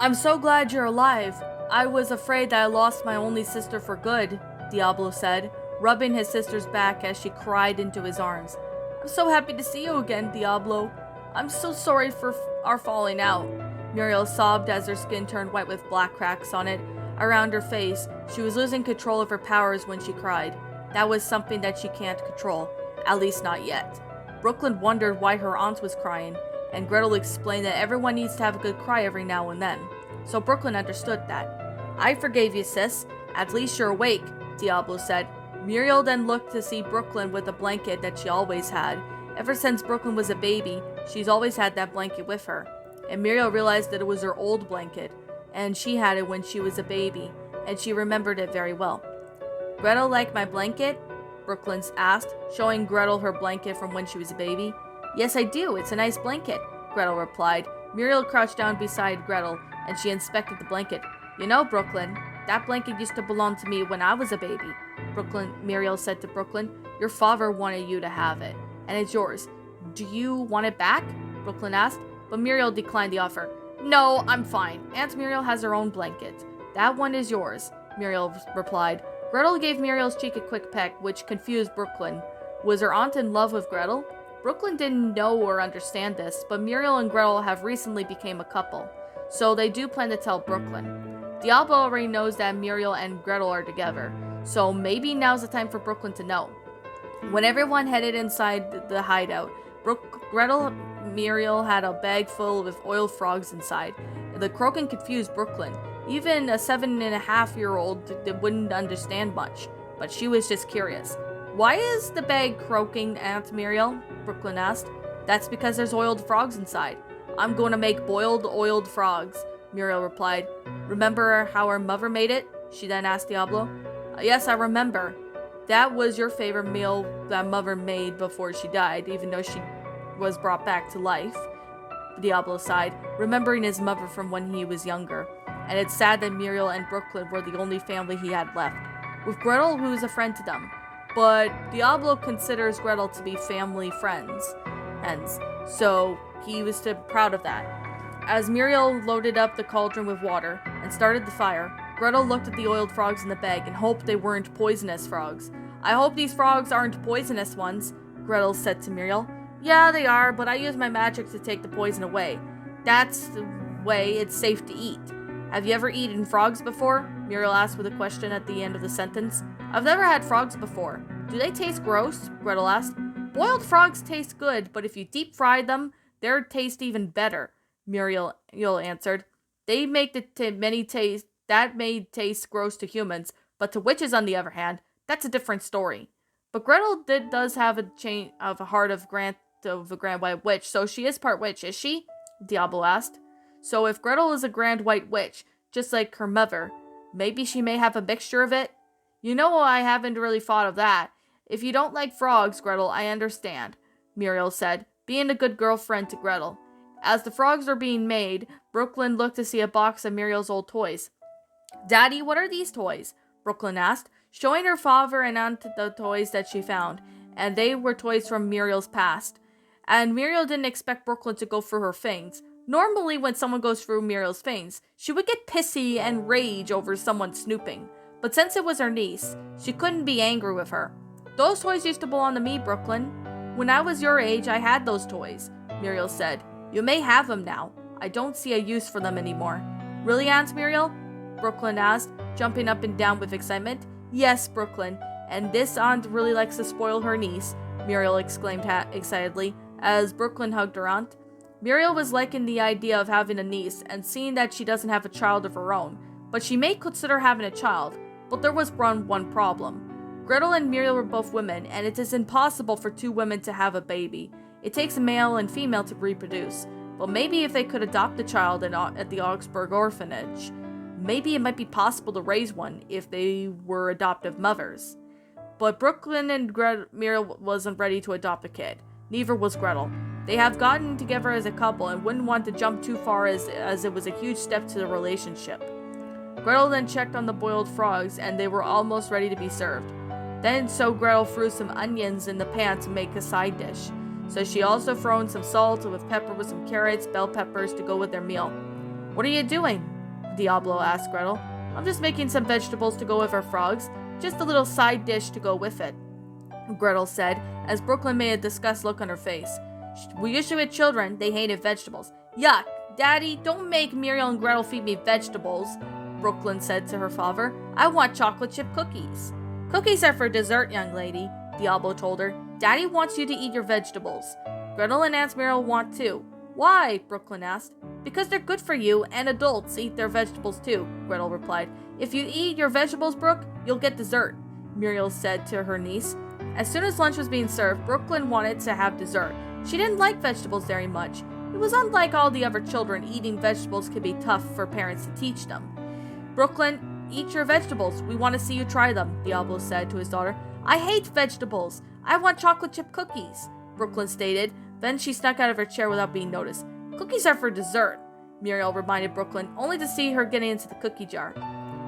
I'm so glad you're alive. I was afraid that I lost my only sister for good, Diablo said, rubbing his sister's back as she cried into his arms. I'm so happy to see you again, Diablo. I'm so sorry for our falling out. Muriel sobbed as her skin turned white with black cracks on it. Around her face, she was losing control of her powers when she cried. That was something that she can't control, at least not yet. Brooklyn wondered why her aunt was crying, and Gretel explained that everyone needs to have a good cry every now and then. So Brooklyn understood that. I forgave you, sis. At least you're awake, Diablo said. Muriel then looked to see Brooklyn with a blanket that she always had. Ever since Brooklyn was a baby, she's always had that blanket with her. And Muriel realized that it was her old blanket, and she had it when she was a baby, and she remembered it very well. Gretel like my blanket? Brooklyn asked, showing Gretel her blanket from when she was a baby. Yes, I do. It's a nice blanket, Gretel replied. Muriel crouched down beside Gretel, and she inspected the blanket. You know, Brooklyn, that blanket used to belong to me when I was a baby. Muriel said to Brooklyn, your father wanted you to have it, and it's yours. Do you want it back? Brooklyn asked, but Muriel declined the offer. No, I'm fine. Aunt Muriel has her own blanket. That one is yours, Muriel replied. Gretel gave Muriel's cheek a quick peck, which confused Brooklyn. Was her aunt in love with Gretel? Brooklyn didn't know or understand this, but Muriel and Gretel have recently become a couple, so they do plan to tell Brooklyn. Diablo already knows that Muriel and Gretel are together, so maybe now's the time for Brooklyn to know. When everyone headed inside the hideout, Gretel Muriel had a bag full with oiled frogs inside. The croaking confused Brooklyn. Even a 7.5-year-old wouldn't understand much, but she was just curious. Why is the bag croaking, Aunt Muriel? Brooklyn asked. That's because there's oiled frogs inside. I'm going to make boiled oiled frogs, Muriel replied. Remember how her mother made it? She then asked Diablo. Yes, I remember. That was your favorite meal that mother made before she died, even though she was brought back to life. Diablo sighed, remembering his mother from when he was younger. And it's sad that Muriel and Brooklyn were the only family he had left, with Gretel, who is a friend to them. But Diablo considers Gretel to be family friends, so he was proud of that. As Muriel loaded up the cauldron with water and started the fire, Gretel looked at the oiled frogs in the bag and hoped they weren't poisonous frogs. I hope these frogs aren't poisonous ones, Gretel said to Muriel. Yeah, they are, but I use my magic to take the poison away. That's the way it's safe to eat. Have you ever eaten frogs before? Muriel asked with a question at the end of the sentence. I've never had frogs before. Do they taste gross? Gretel asked. Boiled frogs taste good, but if you deep fry them, they'll taste even better, Muriel answered. They make that may taste gross to humans, but to witches on the other hand, that's a different story. But Gretel does have a heart of a grand white witch, so she is part witch, is she? Diablo asked. So if Gretel is a grand white witch, just like her mother, maybe she may have a mixture of it? You know, I haven't really thought of that. If you don't like frogs, Gretel, I understand, Muriel said, being a good girlfriend to Gretel. As the frogs were being made, Brooklyn looked to see a box of Muriel's old toys. Daddy, what are these toys? Brooklyn asked, showing her father and aunt the toys that she found, and they were toys from Muriel's past. And Muriel didn't expect Brooklyn to go through her things. Normally, when someone goes through Muriel's things, she would get pissy and rage over someone snooping. But since it was her niece, she couldn't be angry with her. Those toys used to belong to me, Brooklyn. When I was your age, I had those toys, Muriel said. You may have them now. I don't see a use for them anymore. Really, Aunt Muriel? Brooklyn asked, jumping up and down with excitement. Yes, Brooklyn, and this aunt really likes to spoil her niece, Muriel exclaimed excitedly, as Brooklyn hugged her aunt. Muriel was liking the idea of having a niece and seeing that she doesn't have a child of her own, but she may consider having a child. But there was one problem. Gretel and Muriel were both women, and it is impossible for two women to have a baby. It takes a male and female to reproduce. But maybe if they could adopt a child at the Augsburg orphanage, maybe it might be possible to raise one if they were adoptive mothers. But Brooklyn and Muriel wasn't ready to adopt a kid. Neither was Gretel. They have gotten together as a couple and wouldn't want to jump too far as it was a huge step to the relationship. Gretel then checked on the boiled frogs and they were almost ready to be served. So Gretel threw some onions in the pan to make a side dish. So she also thrown some salt with pepper with some carrots, bell peppers to go with their meal. What are you doing? Diablo asked Gretel. I'm just making some vegetables to go with our frogs. Just a little side dish to go with it, Gretel said, as Brooklyn made a disgusted look on her face. We used to with children, they hated vegetables. Yuck! Daddy, don't make Muriel and Gretel feed me vegetables, Brooklyn said to her father. I want chocolate chip cookies. Cookies are for dessert, young lady, Diablo told her. Daddy wants you to eat your vegetables. Gretel and Aunt Muriel want too. Why? Brooklyn asked. Because they're good for you, and adults eat their vegetables too, Gretel replied. If you eat your vegetables, Brooke, you'll get dessert, Muriel said to her niece. As soon as lunch was being served, Brooklyn wanted to have dessert. She didn't like vegetables very much. It was unlike all the other children, eating vegetables could be tough for parents to teach them. Brooklyn, eat your vegetables. We want to see you try them, Diablo said to his daughter. I hate vegetables. I want chocolate chip cookies, Brooklyn stated. Then she snuck out of her chair without being noticed. Cookies are for dessert, Muriel reminded Brooklyn, only to see her getting into the cookie jar.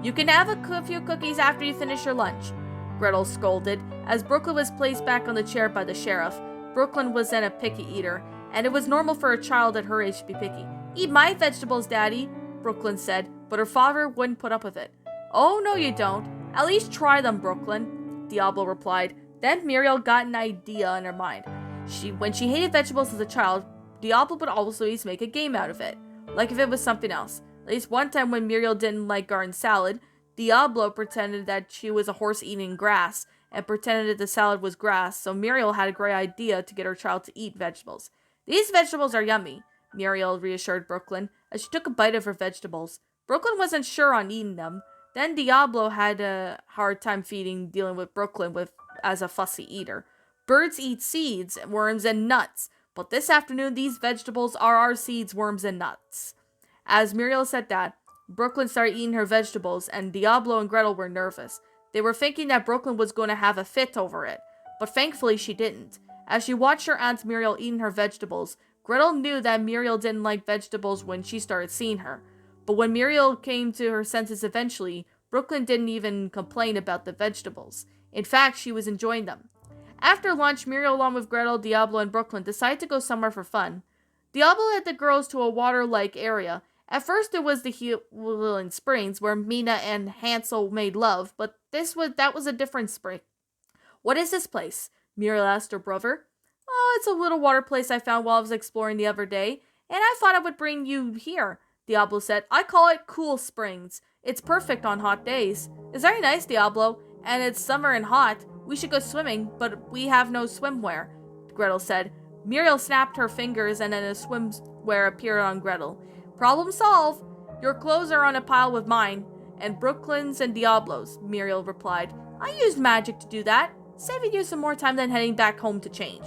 You can have a few cookies after you finish your lunch, Gretel scolded, as Brooklyn was placed back on the chair by the sheriff. Brooklyn was then a picky eater, and it was normal for a child at her age to be picky. Eat my vegetables, Daddy, Brooklyn said, but her father wouldn't put up with it. Oh, no you don't. At least try them, Brooklyn, Diablo replied. Then Muriel got an idea in her mind. When she hated vegetables as a child, Diablo would always make a game out of it, like if it was something else. At least one time when Muriel didn't like garden salad, Diablo pretended that she was a horse eating grass, and pretended that the salad was grass, so Muriel had a great idea to get her child to eat vegetables. These vegetables are yummy, Muriel reassured Brooklyn, as she took a bite of her vegetables. Brooklyn wasn't sure on eating them. Then Diablo had a hard time dealing with Brooklyn as a fussy eater. Birds eat seeds, worms, and nuts, but this afternoon these vegetables are our seeds, worms, and nuts. As Muriel said that, Brooklyn started eating her vegetables, and Diablo and Gretel were nervous. They were thinking that Brooklyn was going to have a fit over it, but thankfully she didn't. As she watched her Aunt Muriel eating her vegetables, Gretel knew that Muriel didn't like vegetables when she started seeing her. But when Muriel came to her senses eventually, Brooklyn didn't even complain about the vegetables. In fact, she was enjoying them. After lunch, Muriel, along with Gretel, Diablo, and Brooklyn, decided to go somewhere for fun. Diablo led the girls to a water-like area. At first, it was the Healing Springs, where Mina and Hansel made love, but that was a different spring. What is this place? Muriel asked her brother. Oh, it's a little water place I found while I was exploring the other day, and I thought I would bring you here, Diablo said. I call it Cool Springs. It's perfect on hot days. It's very nice, Diablo, and it's summer and hot. We should go swimming, but we have no swimwear, Gretel said. Muriel snapped her fingers, and then a swimwear appeared on Gretel. Problem solved. Your clothes are on a pile with mine, and Brooklyn's and Diablo's, Muriel replied. I used magic to do that, saving you some more time than heading back home to change.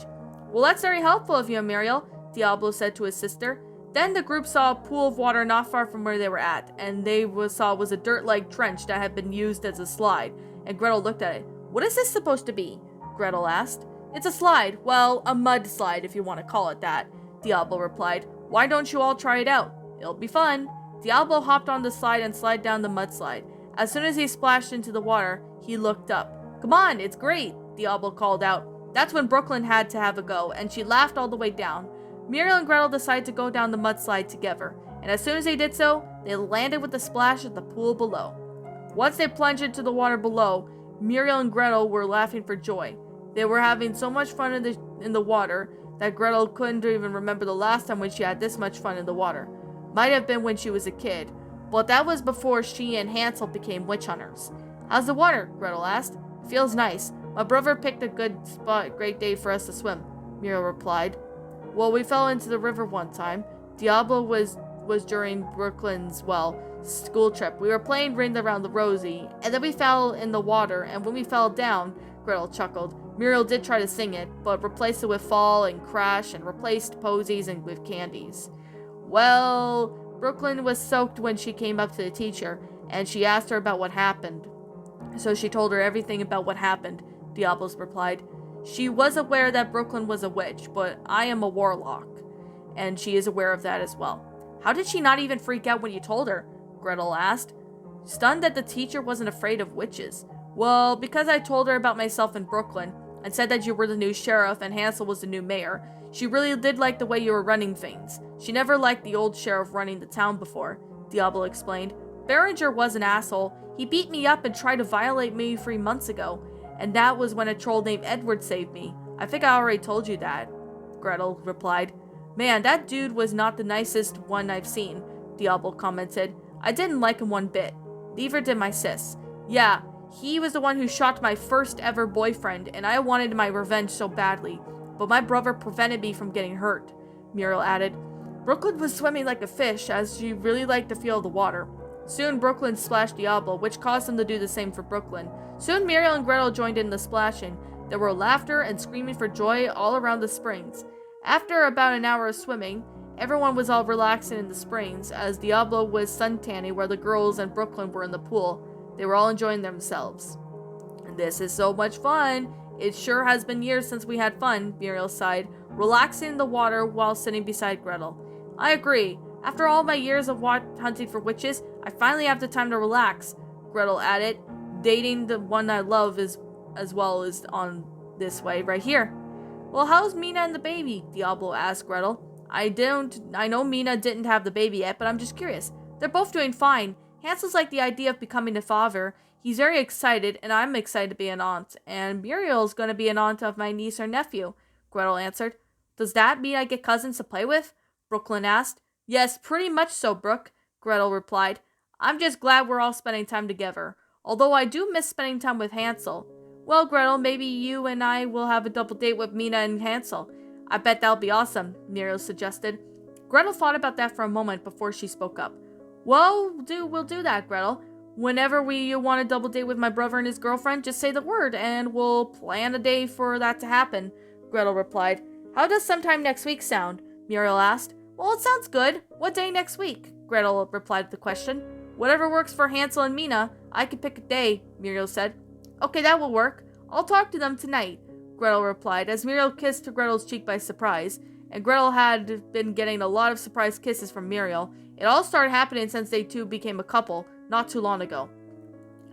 Well, that's very helpful of you, Muriel, Diablo said to his sister. Then the group saw a pool of water not far from where they were at, and saw was a dirt-like trench that had been used as a slide, and Gretel looked at it. What is this supposed to be? Gretel asked. It's a slide. Well, a mud slide, if you want to call it that, Diablo replied. Why don't you all try it out? It'll be fun. Diablo hopped on the slide and slid down the mudslide. As soon as he splashed into the water, he looked up. Come on, it's great, Diablo called out. That's when Brooklyn had to have a go, and she laughed all the way down. Muriel and Gretel decided to go down the mudslide together, and as soon as they did so, they landed with a splash at the pool below. Once they plunged into the water below, Muriel and Gretel were laughing for joy. They were having so much fun in the water that Gretel couldn't even remember the last time when she had this much fun in the water. Might have been when she was a kid, but that was before she and Hansel became witch hunters. How's the water? Gretel asked. Feels nice. My brother picked a great day for us to swim, Muriel replied. Well, we fell into the river one time. Diablo was during Brooklyn's, school trip. We were playing Ring Around the Rosie, and then we fell in the water, and when we fell down, Gretel chuckled. Muriel did try to sing it, but replaced it with fall and crash, and replaced posies and with candies. Well, Brooklyn was soaked when she came up to the teacher, and she asked her about what happened. So she told her everything about what happened, Diablo replied. She was aware that Brooklyn was a witch, but I am a warlock, and she is aware of that as well. How did she not even freak out when you told her? Gretel asked, stunned that the teacher wasn't afraid of witches. Well, because I told her about myself in Brooklyn, and said that you were the new sheriff and Hansel was the new mayor, She really did like the way you were running things. She never liked the old sheriff running the town before, Diablo explained. Berenger was an asshole. He beat me up and tried to violate me 3 months ago, and that was when a troll named Edward saved me. I think I already told you that, Gretel replied. Man, that dude was not the nicest one I've seen, Diablo commented. I didn't like him one bit. Neither did my sis. Yeah, he was the one who shot my first ever boyfriend, and I wanted my revenge so badly. But my brother prevented me from getting hurt, Muriel added. Brooklyn was swimming like a fish, as she really liked the feel of the water. Soon Brooklyn splashed Diablo, which caused him to do the same for Brooklyn. Soon Muriel and Gretel joined in the splashing. There were laughter and screaming for joy all around the springs. After about an hour of swimming, everyone was all relaxing in the springs, as Diablo was suntanning where the girls and Brooklyn were in the pool. They were all enjoying themselves. This is so much fun. It sure has been years since we had fun, Muriel sighed, relaxing in the water while sitting beside Gretel. I agree. After all my years of hunting for witches, I finally have the time to relax, Gretel added. Dating the one I love is as well as on this way right here. Well, how's Mina and the baby? Diablo asked Gretel. I know Mina didn't have the baby yet, but I'm just curious. They're both doing fine. Hansel's like the idea of becoming a father. He's very excited, and I'm excited to be an aunt. And Muriel's going to be an aunt of my niece or nephew, Gretel answered. Does that mean I get cousins to play with? Brooklyn asked. Yes, pretty much so, Brooke, Gretel replied. I'm just glad we're all spending time together. Although I do miss spending time with Hansel. Well, Gretel, maybe you and I will have a double date with Mina and Hansel. I bet that'll be awesome, Muriel suggested. Gretel thought about that for a moment before she spoke up. Well, we'll do that, Gretel. Whenever you want a double date with my brother and his girlfriend, just say the word, and we'll plan a day for that to happen, Gretel replied. How does sometime next week sound? Muriel asked. Well, it sounds good. What day next week? Gretel replied to the question. Whatever works for Hansel and Mina. I can pick a day, Muriel said. Okay, that will work. I'll talk to them tonight, Gretel replied, as Muriel kissed Gretel's cheek by surprise. And Gretel had been getting a lot of surprise kisses from Muriel. It all started happening since they two became a couple, not too long ago.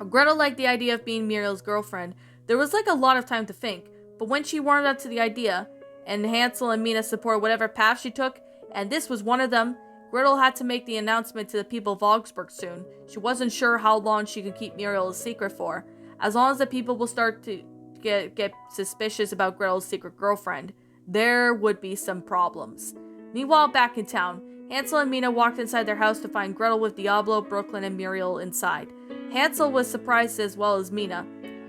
Gretel liked the idea of being Muriel's girlfriend. There was like a lot of time to think, but when she warmed up to the idea, and Hansel and Mina supported whatever path she took, and this was one of them, Gretel had to make the announcement to the people of Augsburg soon. She wasn't sure how long she could keep Muriel a secret for. As long as the people will start to get suspicious about Gretel's secret girlfriend, there would be some problems. Meanwhile, back in town, Hansel and Mina walked inside their house to find Gretel with Diablo, Brooklyn, and Muriel inside. Hansel was surprised as well as Mina.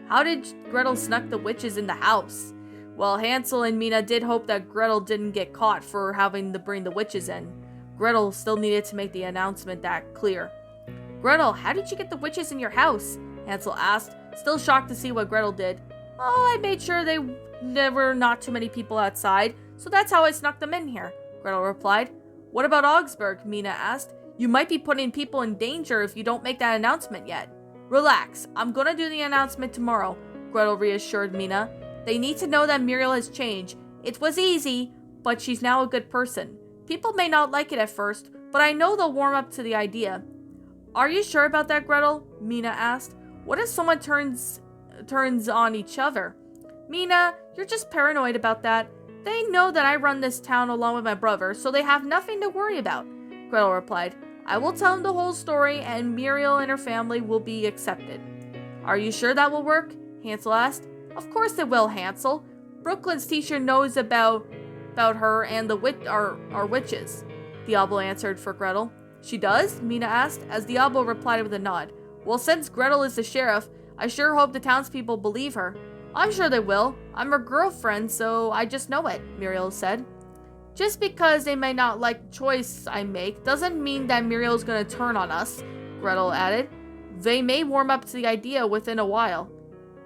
How did Gretel snuck the witches in the house? Well, Hansel and Mina did hope that Gretel didn't get caught for having to bring the witches in. Gretel still needed to make the announcement that clear. Gretel, how did you get the witches in your house? Hansel asked, still shocked to see what Gretel did. Oh, I made sure there were not too many people outside, so that's how I snuck them in here, Gretel replied. What about Augsburg? Mina asked. You might be putting people in danger if you don't make that announcement yet. Relax, I'm gonna do the announcement tomorrow, Gretel reassured Mina. They need to know that Muriel has changed. It was easy, but she's now a good person. People may not like it at first, but I know they'll warm up to the idea. Are you sure about that, Gretel? Mina asked. What if someone turns on each other? Mina, you're just paranoid about that. They know that I run this town along with my brother, so they have nothing to worry about, Gretel replied. I will tell them the whole story, and Muriel and her family will be accepted. Are you sure that will work? Hansel asked. Of course it will, Hansel. Brooklyn's teacher knows about her and our witches, Diablo answered for Gretel. She does? Mina asked, as Diablo replied with a nod. Well, since Gretel is the sheriff, I sure hope the townspeople believe her. I'm sure they will. I'm her girlfriend, so I just know it, Muriel said. Just because they may not like the choice I make doesn't mean that Muriel's gonna turn on us, Gretel added. They may warm up to the idea within a while.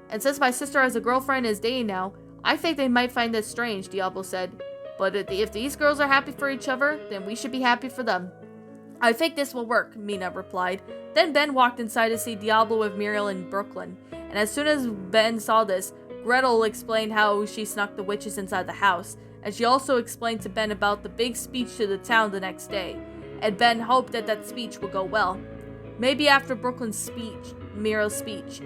And since my sister has a girlfriend and is dating now, I think they might find this strange, Diablo said. But if these girls are happy for each other, then we should be happy for them. I think this will work, Mina replied. Then Ben walked inside to see Diablo with Muriel and Brooklyn. And as soon as Ben saw this, Gretel explained how she snuck the witches inside the house. And she also explained to Ben about the big speech to the town the next day. And Ben hoped that that speech would go well. Maybe after Brooklyn's speech, Gretel's speech,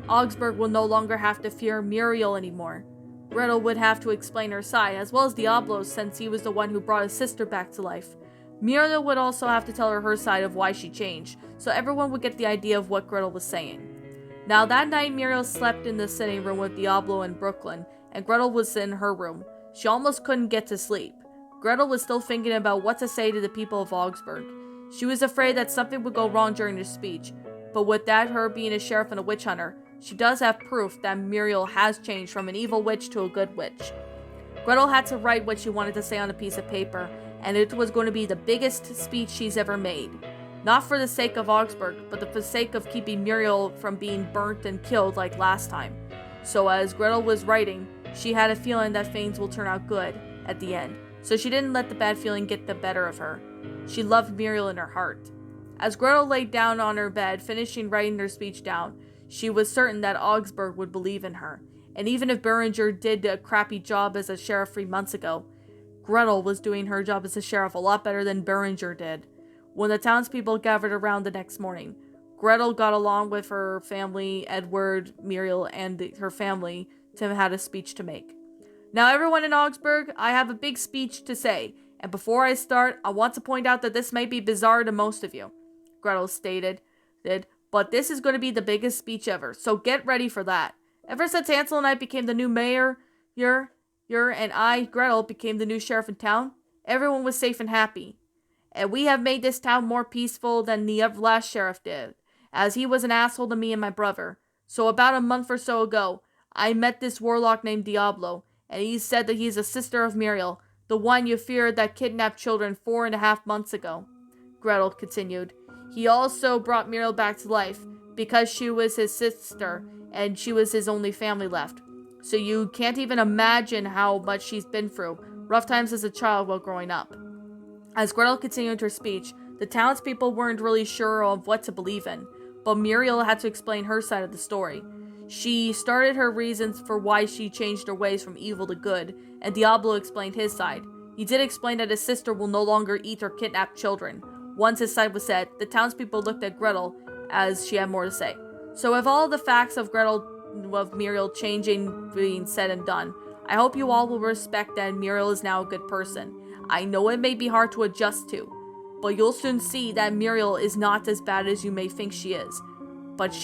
Augsburg will no longer have to fear Muriel anymore. Gretel would have to explain her side, as well as Diablo's since he was the one who brought his sister back to life. Muriel would also have to tell her side of why she changed, so everyone would get the idea of what Gretel was saying. Now that night, Muriel slept in the sitting room with Diablo and Brooklyn, and Gretel was in her room. She almost couldn't get to sleep. Gretel was still thinking about what to say to the people of Augsburg. She was afraid that something would go wrong during her speech, but with that her being a sheriff and a witch hunter, she does have proof that Muriel has changed from an evil witch to a good witch. Gretel had to write what she wanted to say on a piece of paper, and it was going to be the biggest speech she's ever made. Not for the sake of Augsburg, but for the sake of keeping Muriel from being burnt and killed like last time. So as Gretel was writing, she had a feeling that things will turn out good at the end, so she didn't let the bad feeling get the better of her. She loved Muriel in her heart. As Gretel laid down on her bed, finishing writing her speech down, she was certain that Augsburg would believe in her. And even if Berenger did a crappy job as a sheriff 3 months ago, Gretel was doing her job as a sheriff a lot better than Berenger did. When the townspeople gathered around the next morning, Gretel got along with her family, Edward, Muriel, and her family, to had a speech to make. Now everyone in Augsburg, I have a big speech to say, and before I start, I want to point out that this may be bizarre to most of you, Gretel stated, but this is going to be the biggest speech ever, so get ready for that. Ever since Hansel and I became the new mayor, and I, Gretel, became the new sheriff in town, everyone was safe and happy. And we have made this town more peaceful than the last sheriff did, as he was an asshole to me and my brother. So about a month or so ago, I met this warlock named Diablo, and he said that he's a sister of Muriel, the one you feared that kidnapped children 4.5 months ago. Gretel continued. He also brought Muriel back to life, because she was his sister, and she was his only family left. So you can't even imagine how much she's been through, rough times as a child while growing up. As Gretel continued her speech, the townspeople weren't really sure of what to believe in, but Muriel had to explain her side of the story. She started her reasons for why she changed her ways from evil to good, and Diablo explained his side. He did explain that his sister will no longer eat or kidnap children. Once his side was said, the townspeople looked at Gretel as she had more to say. So with all the facts of Muriel changing being said and done, I hope you all will respect that Muriel is now a good person. I know it may be hard to adjust to, but you'll soon see that Muriel is not as bad as you may think she is. But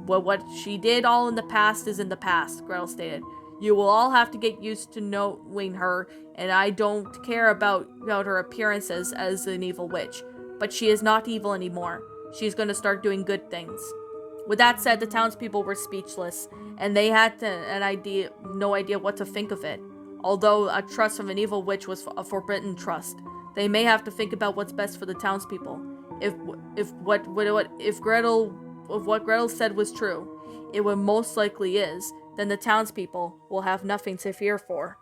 what she did all in the past is in the past, Gretel stated. You will all have to get used to knowing her, and I don't care about her appearances as an evil witch. But she is not evil anymore. She's going to start doing good things. With that said, the townspeople were speechless, and they had no idea what to think of it. Although a trust from an evil witch was a forbidden trust, they may have to think about what's best for the townspeople. If what Gretel said was true, it would most likely is, then the townspeople will have nothing to fear for.